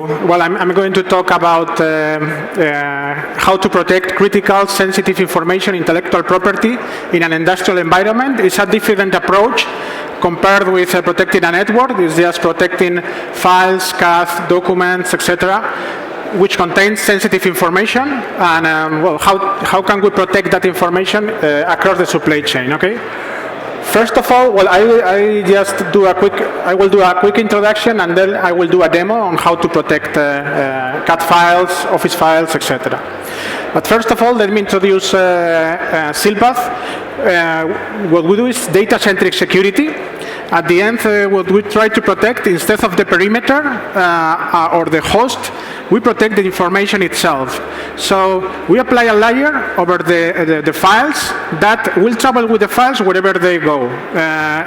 Well, I'm going to talk about how to protect critical, sensitive information, intellectual property in an industrial environment. It's a different approach compared with protecting a network. It's just protecting files, CAD, documents, etc., which contains sensitive information. And well, how can we protect that information across the supply chain? Okay. First of all, well, I will do a quick introduction, and then I will do a demo on how to protect CAD files, Office files, etc. But first of all, let me introduce Sealpath. What we do is data-centric security. At the end, what we try to protect, instead of the perimeter or the host, we protect the information itself. So we apply a layer over the files that will travel with the files wherever they go.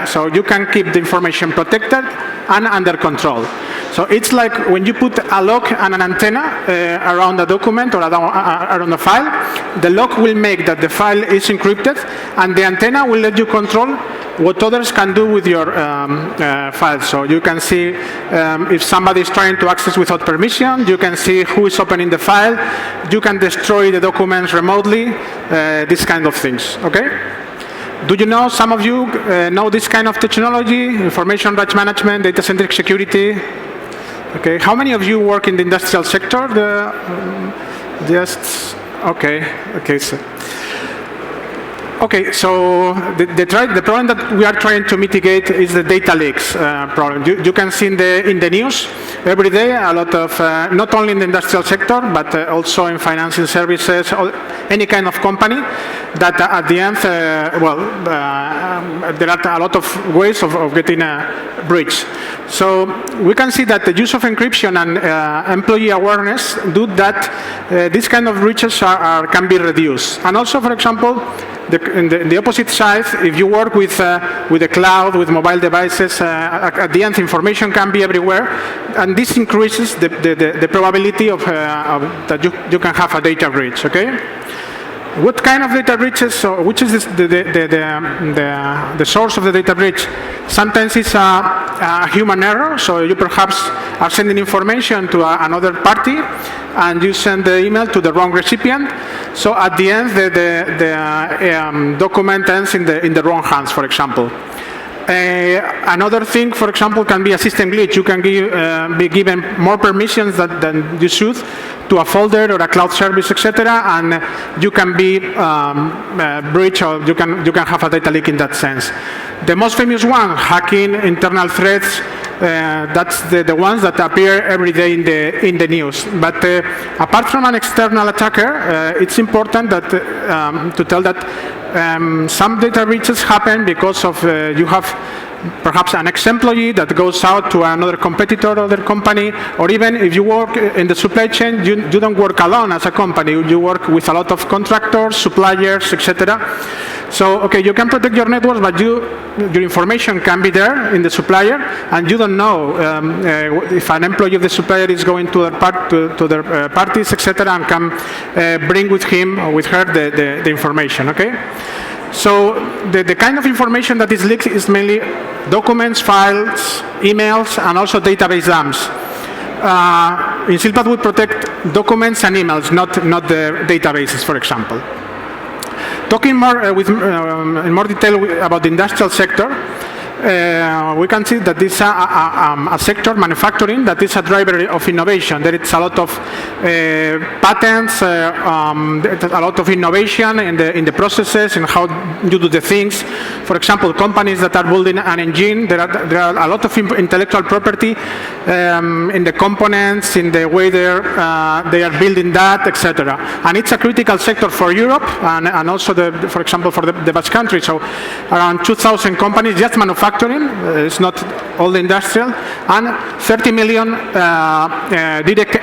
So you can keep the information protected and under control. So it's like when you put a lock and an antenna around a document or around a file, the lock will make that the file is encrypted, and the antenna will let you control what others can do with your files. So you can see if somebody is trying to access without permission, you can see who is opening the file, you can destroy the documents remotely, these kind of things, okay? Do you know, some of you know this kind of technology, information rights management, data-centric security? Okay, how many of you work in the industrial sector? Okay, so the problem that we are trying to mitigate is the data leaks problem. You can see in the news every day a lot of, not only in the industrial sector, but also in financial services, any kind of company, that at the end, there are a lot of ways of getting a breach. So we can see that the use of encryption and employee awareness do that these kind of breaches can be reduced. And also, for example, in the opposite side, if you work with the cloud, with mobile devices, at the end information can be everywhere, and this increases the probability of that you can have a data breach. Okay. What kind of data breaches? So which is the source of the data breach? Sometimes it's a human error. So you perhaps are sending information to another party, and you send the email to the wrong recipient. So at the end, the document ends in the wrong hands, for example. Another thing, for example, can be a system glitch. You can be given more permissions than you should to a folder or a cloud service, etc., and you can be breached, or you can have a data leak in that sense. The most famous one, hacking, internal threats. That's the ones that appear every day in the news. But apart from an external attacker, it's important that to tell that some data breaches happen because of you have perhaps an ex-employee that goes out to another competitor or other company, or even if you work in the supply chain, you don't work alone as a company. You work with a lot of contractors, suppliers, etc. So, okay, you can protect your networks, but your information can be there in the supplier, and you don't know if an employee of the supplier is going to their parties, etc., and can bring with him or with her the information, okay? So the kind of information that is leaked is mainly documents, files, emails, and also database dumps. In Sealpath, we protect documents and emails, not the databases, for example. Talking more in more detail about the industrial sector, we can see that this is a sector, manufacturing, that is a driver of innovation. There is a lot of patents, a lot of innovation in the processes and how you do the things. For example, companies that are building an engine, there are a lot of intellectual property in the components, in the way they are building that, etc. And it's a critical sector for Europe and also, for example, for the Basque Country. So around 2,000 companies just manufacturing. It's not all the industrial, and 30 million direct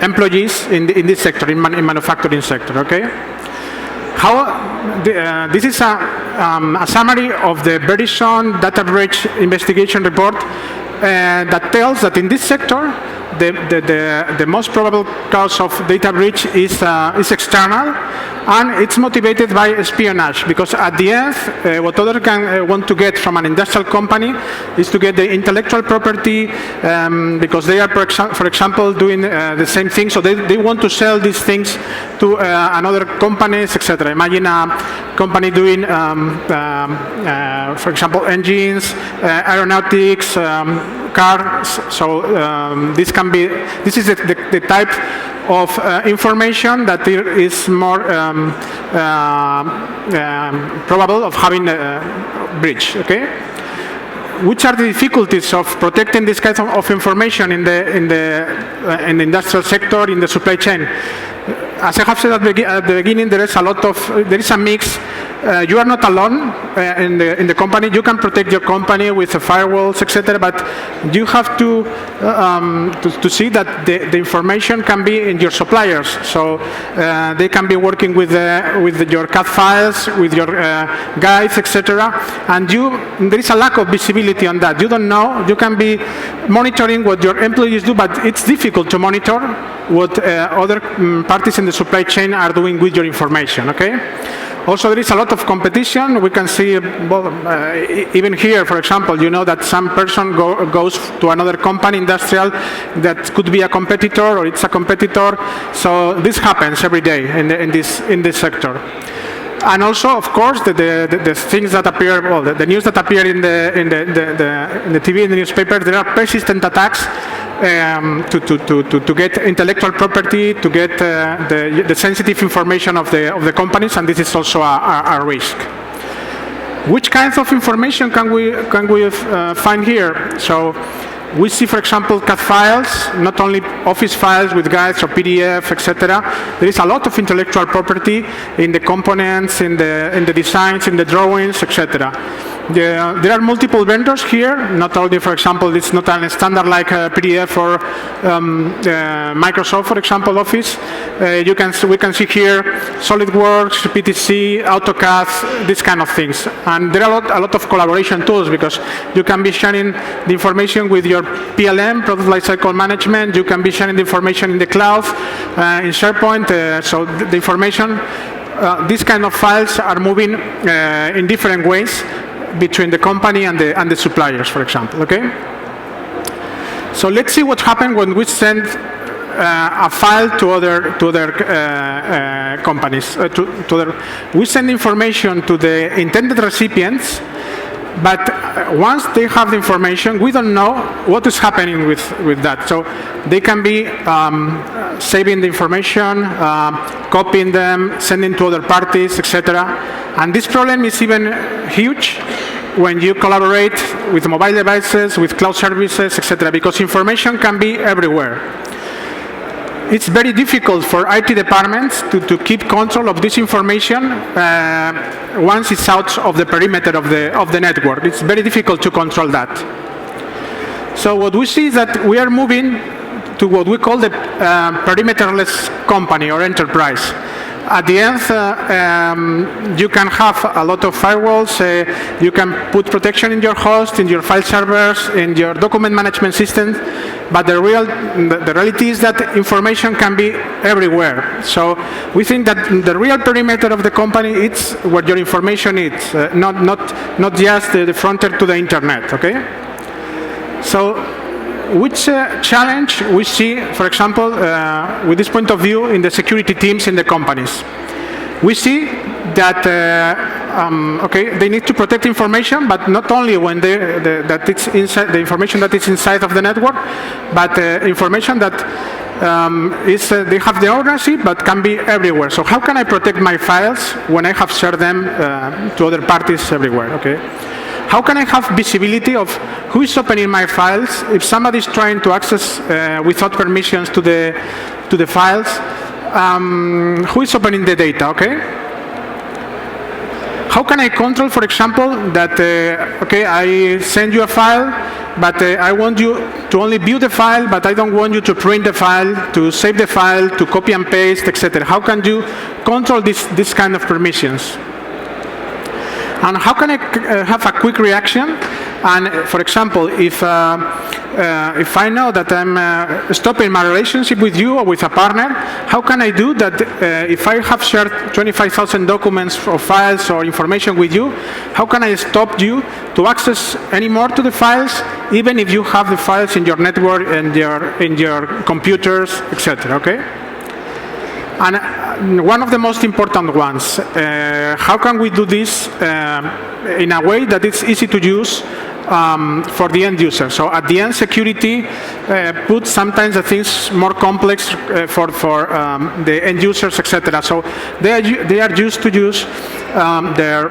employees in this sector, in manufacturing sector. Okay. This is a summary of the Verizon Data Breach Investigation Report that tells that in this sector the most probable cause of data breach is external, and it's motivated by espionage, because at the end, what others can want to get from an industrial company is to get the intellectual property, because they are, for example, doing the same thing, so they want to sell these things to another companies, etc. Imagine a company doing, for example, engines, aeronautics, cars. So this is the type of information that is more probable of having a breach. Okay. Which are the difficulties of protecting this kind of information in the industrial sector, in the supply chain? As I have said at the beginning, there is a mix. You are not alone in the company. You can protect your company with firewalls, etc. But you have to see that the information can be in your suppliers. So they can be working with your CAD files, with your guides, etc. And there is a lack of visibility on that. You don't know. You can be monitoring what your employees do, but it's difficult to monitor what other parties in the supply chain are doing with your information. Okay. Also, there is a lot of competition. We can see, even here, for example, you know that some person goes to another company, industrial, that could be a competitor or it's a competitor. So this happens every day in this sector. And also, of course, the things that appear, well, the news that appear in the TV, in the newspaper, there are persistent attacks to get intellectual property, to get the sensitive information of the companies, and this is also a risk. Which kinds of information can we find here? So we see, for example, CAD files, not only office files with guides or PDF, etc. There is a lot of intellectual property in the components, in the designs, in the drawings, etc. There are multiple vendors here. Not only, for example, it's not a standard like PDF or Microsoft, for example, Office. We can see here SolidWorks, PTC, AutoCAD, these kind of things. And there are a lot of collaboration tools, because you can be sharing the information with your PLM, Product Lifecycle Management. You can be sharing the information in the cloud, in SharePoint. So the information, these kind of files are moving in different ways between the company and the suppliers, for example. Okay. So let's see what happens when we send a file to other companies. We send information to the intended recipients, but once they have the information, we don't know what is happening with that. So they can be saving the information, copying them, sending to other parties, etc. And this problem is even huge when you collaborate with mobile devices, with cloud services, etc., because information can be everywhere. It's very difficult for IT departments to keep control of this information once it's out of the perimeter of the network. It's very difficult to control that. So what we see is that we are moving to what we call the perimeterless company or enterprise. At the end, you can have a lot of firewalls. You can put protection in your host, in your file servers, in your document management system. But the reality is that information can be everywhere. So we think that the real perimeter of the company is where your information is, not just the frontier to the internet. Okay. So which challenge we see, for example, with this point of view in the security teams in the companies? We see that they need to protect information, but not only when that it's inside the information that is inside of the network, but information that they have the ownership, but can be everywhere. So how can I protect my files when I have shared them to other parties everywhere? Okay. How can I have visibility of who is opening my files? If somebody is trying to access without permissions to the files, who is opening the data? Okay. How can I control, for example, that I send you a file, but I want you to only view the file, but I don't want you to print the file, to save the file, to copy and paste, etc. How can you control this kind of permissions? And how can I have a quick reaction? And for example, if if I know that I'm stopping my relationship with you or with a partner, how can I do that if I have shared 25,000 documents or files or information with you, how can I stop you to access any more to the files, even if you have the files in your network and in your computers, etc. Okay? And one of the most important ones, how can we do this in a way that it's easy to use for the end user? So at the end, security puts sometimes the things more complex for the end users, etc. So they are used to use their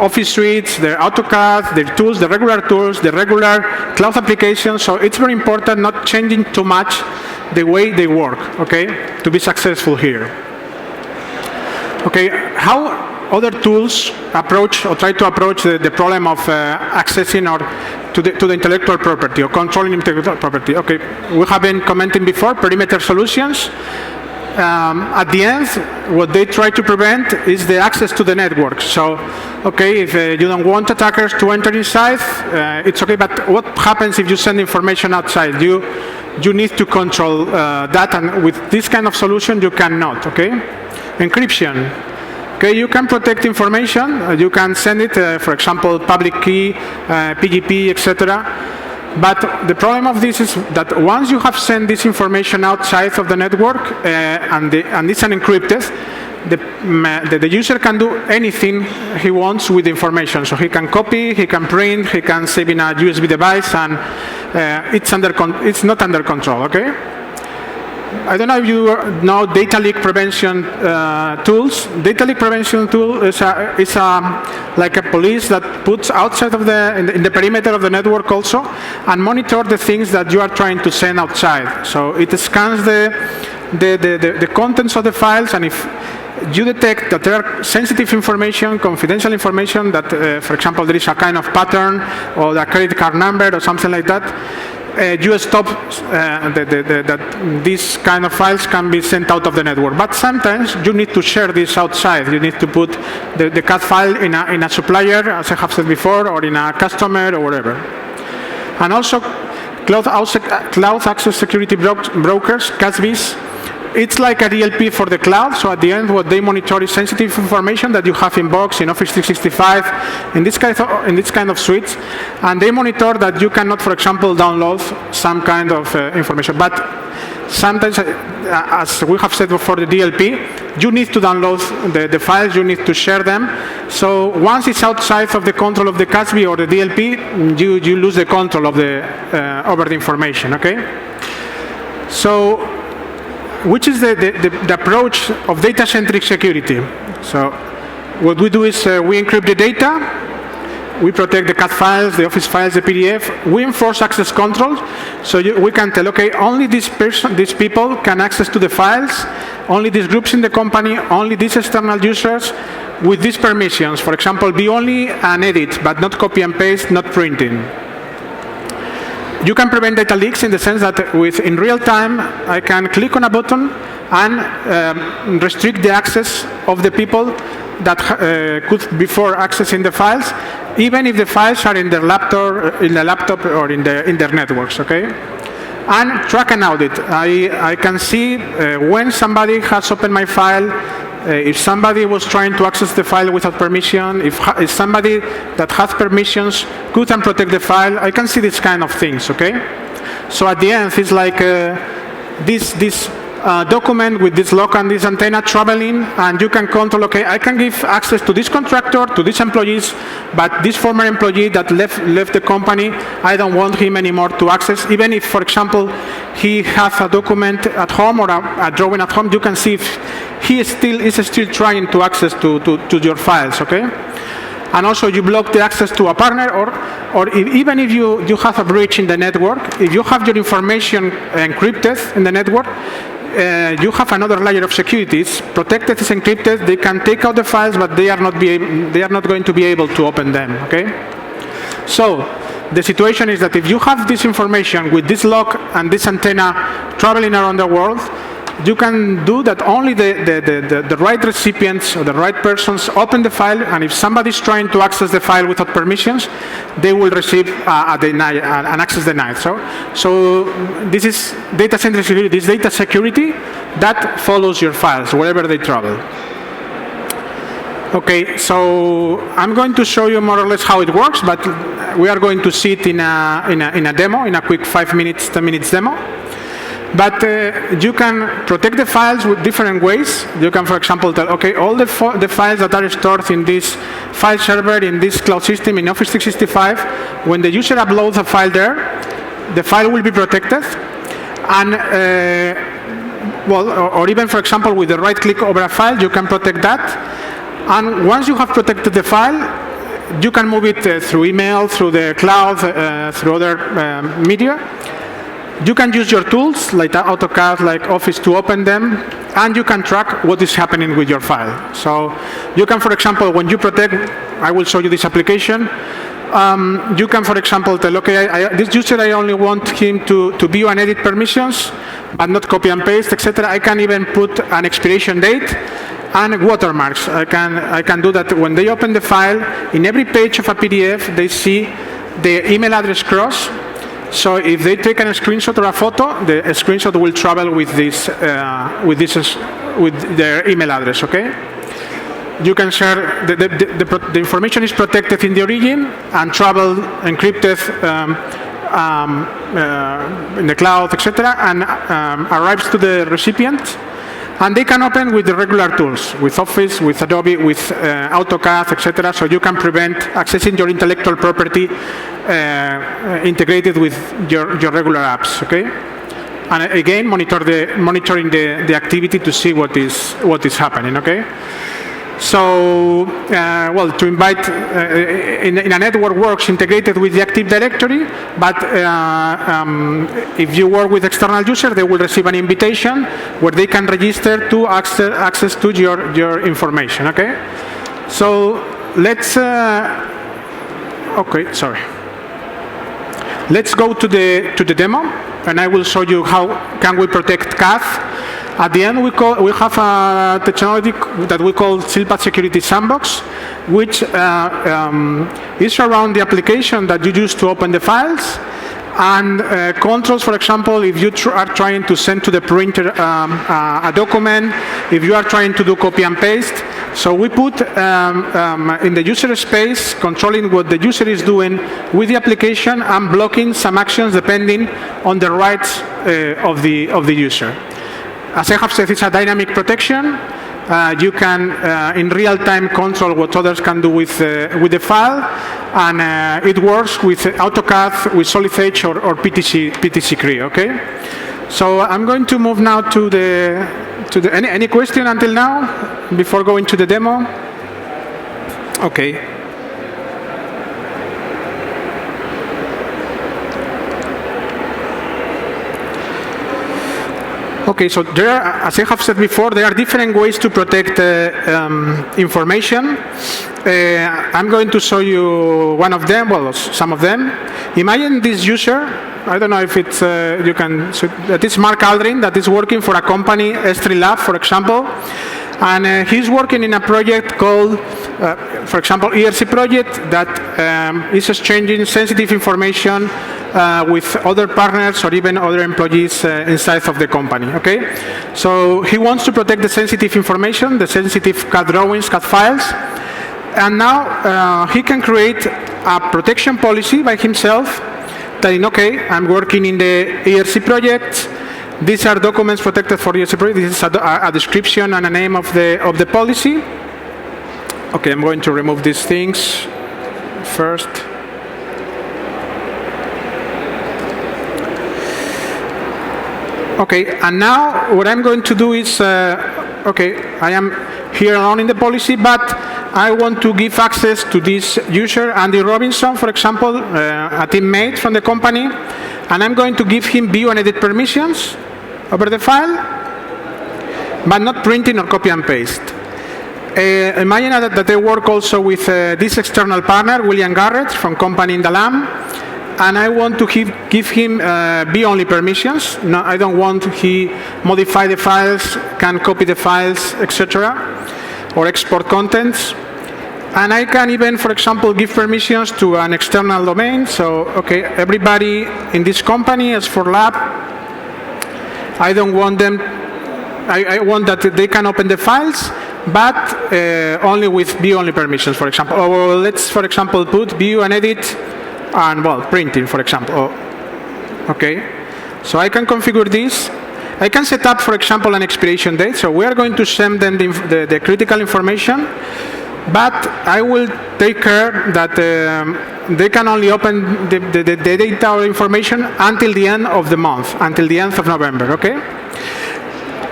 Office suites, their AutoCAD, their tools, the regular tools, the regular cloud applications. So it's very important not changing too much the way they work, okay, to be successful here. Okay, how other tools approach or try to approach the problem of accessing or to the intellectual property or controlling intellectual property? Okay, we have been commenting before, perimeter solutions. At the end, what they try to prevent is the access to the network. So, okay, if you don't want attackers to enter inside, it's okay, but what happens if you send information outside? You need to control that, and with this kind of solution, you cannot, okay? Encryption. Okay, you can protect information. You can send it, for example, public key, PGP, etc. But the problem of this is that once you have sent this information outside of the network and it's unencrypted, the user can do anything he wants with the information. So he can copy, he can print, he can save in a USB device, and it's not under control. Okay. I don't know if you know data leak prevention tools. Data leak prevention tool is like a police that puts outside of in the perimeter of the network also, and monitor the things that you are trying to send outside. So it scans the contents of the files, and if you detect that there are sensitive information, confidential information, that, for example, there is a kind of pattern or a credit card number or something like that, you stop that these kind of files can be sent out of the network. But sometimes you need to share this outside. You need to put the CAD file in a supplier, as I have said before, or in a customer or whatever. And also, cloud access security brokers, CASBs, it's like a DLP for the cloud. So at the end, what they monitor is sensitive information that you have in Box, in Office 365, in this kind of suites, and they monitor that you cannot, for example, download some kind of information. But sometimes, as we have said before, the DLP, you need to download the files, you need to share them. So once it's outside of the control of the CASB or the DLP, you lose the control of over the information. Okay. So, which is the approach of data-centric security? So what we do is we encrypt the data, we protect the CAD files, the Office files, the PDF, we enforce access control, so we can tell, okay, only these people can access to the files, only these groups in the company, only these external users with these permissions. For example, be only an edit, but not copy and paste, not printing. You can prevent data leaks in the sense that in real time, I can click on a button and restrict the access of the people that could before accessing the files, even if the files are in their laptop or in their networks. Okay. And track and audit. I can see when somebody has opened my file. If somebody was trying to access the file without permission, if somebody that has permissions could protect the file, I can see this kind of things, okay? So at the end, it's like this document with this lock and this antenna traveling, and you can control, okay, I can give access to this contractor, to these employees, but this former employee that left the company, I don't want him anymore to access. Even if, for example, he has a document at home or a drawing at home, you can see if he is still trying to access to your files, okay? And also you block the access to a partner, or even if you have a breach in the network, if you have your information encrypted in the network, you have another layer of security. It's protected, it's encrypted. They can take out the files, but they are not going to be able to open them. Okay. So the situation is that if you have this information with this lock and this antenna traveling around the world, you can do that only the right recipients or the right persons open the file, and if somebody's trying to access the file without permissions, they will receive an access denied. So this is data center security, this data security that follows your files wherever they travel. Okay, so I'm going to show you more or less how it works, but we are going to see it in a demo, in a quick 5 minutes, 10 minutes demo. But you can protect the files with different ways. You can, for example, tell, okay, all the files that are stored in this file server, in this cloud system, in Office 365, when the user uploads a file there, the file will be protected. And, or even, for example, with the right click over a file, you can protect that. And once you have protected the file, you can move it through email, through the cloud, through other media. You can use your tools, like AutoCAD, like Office, to open them, and you can track what is happening with your file. So you can, for example, when you protect, I will show you this application, you can, for example, tell, okay, this user, I only want him to view and edit permissions, but not copy and paste, etc. I can even put an expiration date and watermarks. I can do that when they open the file. In every page of a PDF, they see the email address cross. So if they take a screenshot or a photo, the screenshot will travel with with their email address. Okay. You can share the information is protected in the origin and travel encrypted in the cloud, etc., and arrives to the recipient. And they can open with the regular tools, with Office, with Adobe, with AutoCAD, etc. So you can prevent accessing your intellectual property integrated with your regular apps. Okay, and again, monitoring the activity to see what is happening. Okay. So, to invite, in a network works integrated with the Active Directory, but if you work with external users, they will receive an invitation where they can register to access to your information, okay? So, let's go to the demo, and I will show you how can we protect CAD. At the end, we have a technology that we call Sealpath Security Sandbox, which is around the application that you use to open the files, and controls, for example, if you are trying to send to the printer a document, if you are trying to do copy and paste. So we put in the user space, controlling what the user is doing with the application and blocking some actions depending on the rights of the user. As I have said, it's a dynamic protection. You can, in real time, control what others can do with the file, and it works with AutoCAD, with Solid Edge, or PTC Cree. Okay. So I'm going to move now to any question until now before going to the demo. Okay. Okay, so there are, as I have said before, there are different ways to protect information. I'm going to show you one of them, well, some of them. Imagine this user, I don't know if it's, you can, so that is Mark Aldrin, that is working for a company, S3 Lab, for example. And he's working in a project called, for example, ERC project that is exchanging sensitive information with other partners or even other employees inside of the company. Okay, so he wants to protect the sensitive information, the sensitive CAD drawings, CAD files, and now he can create a protection policy by himself. Telling, okay, I'm working in the ERC project. These are documents protected for ERC project. This is a description and a name of the policy. Okay, I'm going to remove these things first. Okay, and now what I'm going to do is, okay, I am here alone in the policy, but I want to give access to this user, Andy Robinson, for example, a teammate from the company, and I'm going to give him view and edit permissions over the file, but not printing or copy and paste. Imagine that I work also with this external partner, William Garrett, from company in the LAM, and I want to give him view-only permissions. No, I don't want he modify the files, can copy the files, etc., or export contents. And I can even, for example, give permissions to an external domain. So, okay, everybody in this company, as for lab, I don't want them, I want that they can open the files, but only with view-only permissions, for example. Or let's, for example, put view and edit and, well, printing, for example. Okay, so I can configure this. I can set up, for example, an expiration date. So we are going to send them the critical information, but I will take care that they can only open the data or information until the end of the month, until the end of November, okay?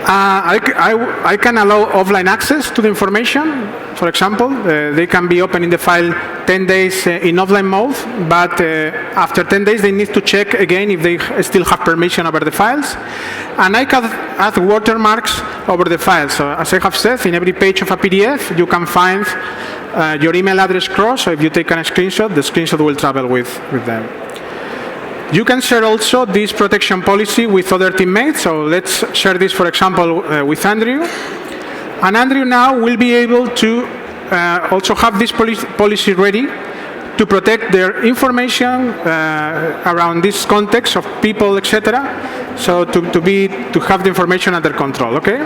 I can allow offline access to the information. For example, they can be open in the file 10 days in offline mode, but after 10 days they need to check again if they still have permission over the files. And I can add watermarks over the files. So as I have said, in every page of a PDF, you can find your email address cross, so if you take a screenshot, the screenshot will travel with them. You can share also this protection policy with other teammates. So let's share this, for example, with Andrew. And Andrew now will be able to also have this policy ready to protect their information around this context of people, etc. So to have the information under control. Okay.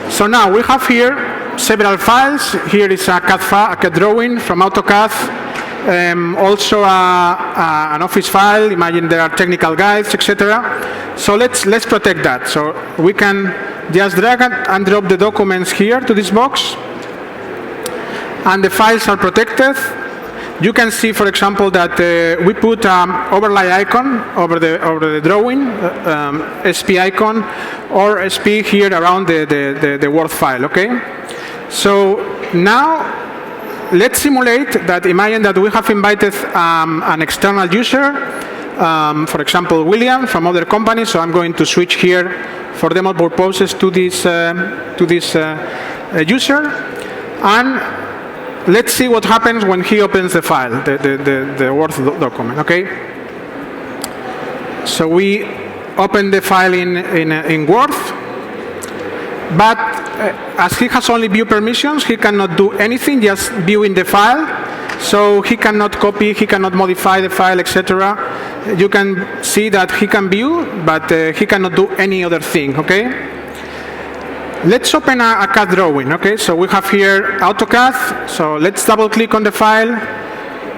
So now we have here several files. Here is a CAD drawing from AutoCAD. Also an office file. Imagine there are technical guides, etc. So let's protect that. So we can just drag and drop the documents here to this box, and the files are protected. You can see, for example, that we put overlay icon over the drawing, SP icon, or SP here around the Word file. Okay. So now let's simulate that. Imagine that we have invited an external user, for example, William from other companies. So I'm going to switch here for demo purposes to this user, and let's see what happens when he opens the file, the Word document. Okay. So we open the file in Word. But as he has only view permissions, he cannot do anything, just viewing the file. So he cannot copy, he cannot modify the file, etc. You can see that he can view, but he cannot do any other thing, okay? Let's open a CAD drawing, okay? So we have here AutoCAD. So let's double click on the file.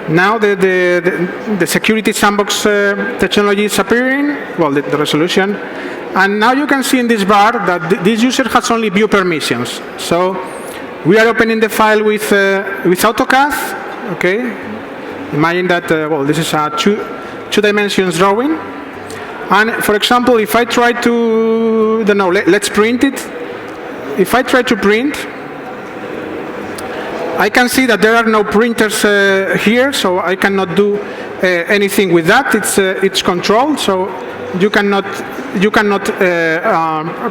Now the security sandbox technology is appearing, well, the resolution. And now you can see in this bar that this user has only view permissions. So we are opening the file with AutoCAD. Okay. Imagine that, well, this is a two dimensions drawing. And for example, if I try to, don't know, let's print it. If I try to print, I can see that there are no printers here, so I cannot do anything with that. It's controlled, so you cannot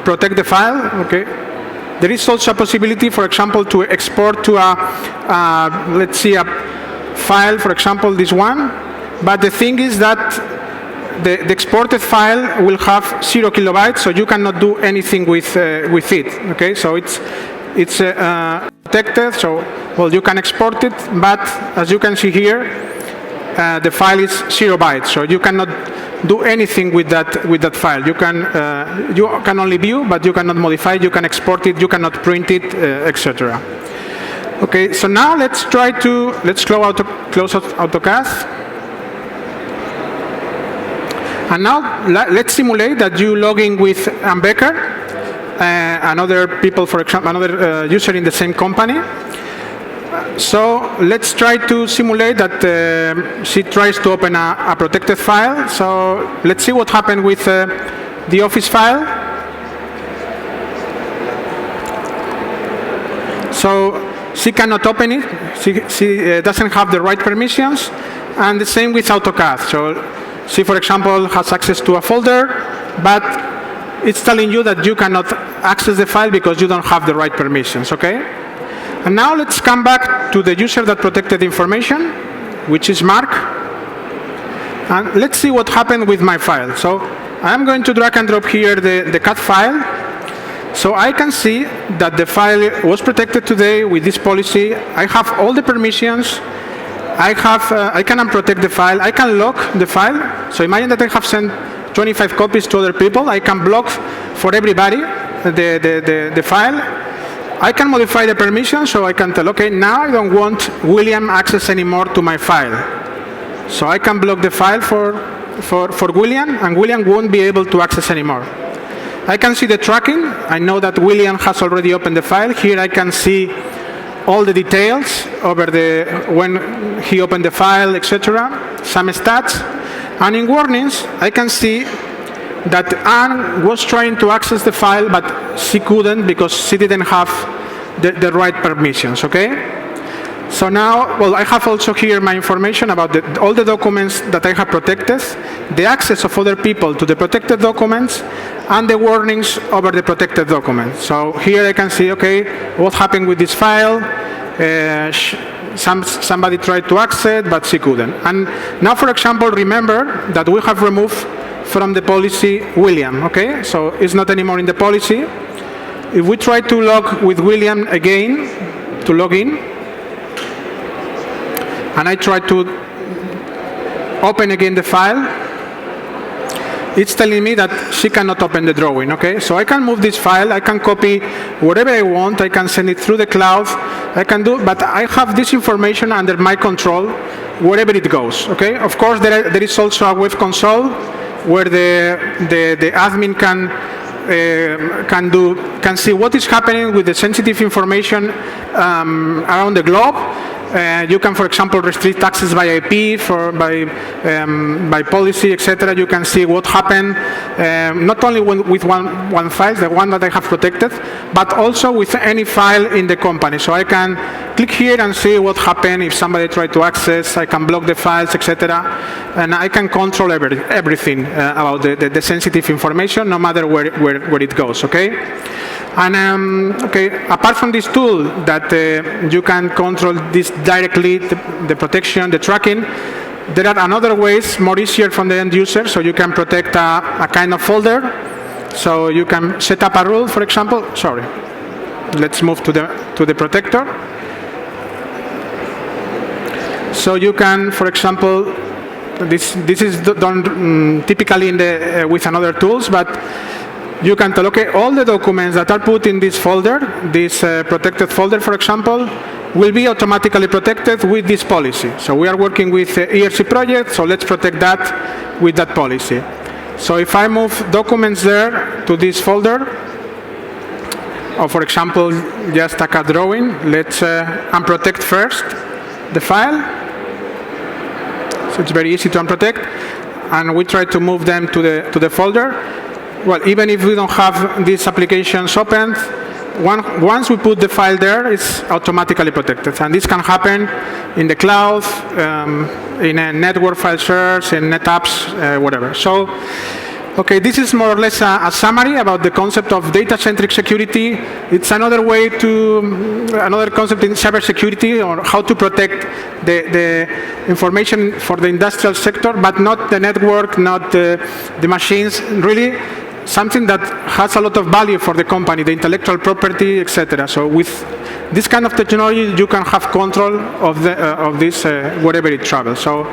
protect the file. Okay. There is also a possibility, for example, to export to let's see, a file, for example, this one. But the thing is that the exported file will have 0 kilobytes, so you cannot do anything with it. Okay. So it's protected. So, well, you can export it, but as you can see here, the file is 0 bytes, so you cannot do anything with that file. You can only view, but you cannot modify it, you can export it, you cannot print it, etc. Okay, so now let's close out AutoCAD. And now let's simulate that you log in with Becker, another people, for example, another user in the same company. So let's try to simulate that she tries to open a protected file. So let's see what happened with the Office file. So she cannot open it. She doesn't have the right permissions. And the same with AutoCAD. So she, for example, has access to a folder, but it's telling you that you cannot access the file because you don't have the right permissions, okay? And now let's come back to the user that protected information, which is Mark. And let's see what happened with my file. So I'm going to drag and drop here the CAD file. So I can see that the file was protected today with this policy. I have all the permissions. I can unprotect the file. I can lock the file. So imagine that I have sent 25 copies to other people. I can block for everybody the file. I can modify the permission, so I can tell, okay, now I don't want William access anymore to my file. So I can block the file for William, and William won't be able to access anymore. I can see the tracking. I know that William has already opened the file. Here I can see all the details over when he opened the file, etc., some stats. And in warnings, I can see that Anne was trying to access the file, but she couldn't because she didn't have the right permissions, okay? So now, well, I have also here my information about all the documents that I have protected, the access of other people to the protected documents, and the warnings over the protected documents. So here I can see, okay, what happened with this file? Somebody tried to access, but she couldn't. And now, for example, remember that we have removed from the policy William, okay? So it's not anymore in the policy. If we try to log with William again, to log in, and I try to open again the file, it's telling me that she cannot open the drawing, okay? So I can move this file, I can copy whatever I want, I can send it through the cloud, I can do, but I have this information under my control wherever it goes, okay? Of course, there is also a web console where the admin can see what is happening with the sensitive information around the globe. You can, for example, restrict access by IP, by policy, etc. You can see what happened, not only with one file, the one that I have protected, but also with any file in the company. So I can click here and see what happened if somebody tried to access. I can block the files, etc. And I can control everything about the sensitive information, no matter where it goes, okay? And okay, apart from this tool that you can control this directly, the protection, the tracking, there are another ways, more easier from the end user, so you can protect a kind of folder. So you can set up a rule, for example, sorry, let's move to the protector. So you can, for example, this is done typically with another tools, but you can tell, okay, all the documents that are put in this folder, this protected folder, for example, will be automatically protected with this policy. So we are working with ERC project, so let's protect that with that policy. So if I move documents there to this folder, or for example, just a CAD drawing, let's unprotect first the file. So it's very easy to unprotect, and we try to move them to the folder. Well, even if we don't have these applications opened, once we put the file there, it's automatically protected. And this can happen in the cloud, in a network file shares, in NetApps, whatever. So, okay, this is more or less a summary about the concept of data-centric security. It's another concept in cybersecurity, or how to protect the information for the industrial sector, but not the network, not the machines, really something that has a lot of value for the company, the intellectual property, etc. So with this kind of technology, you can have control of this wherever it travels. So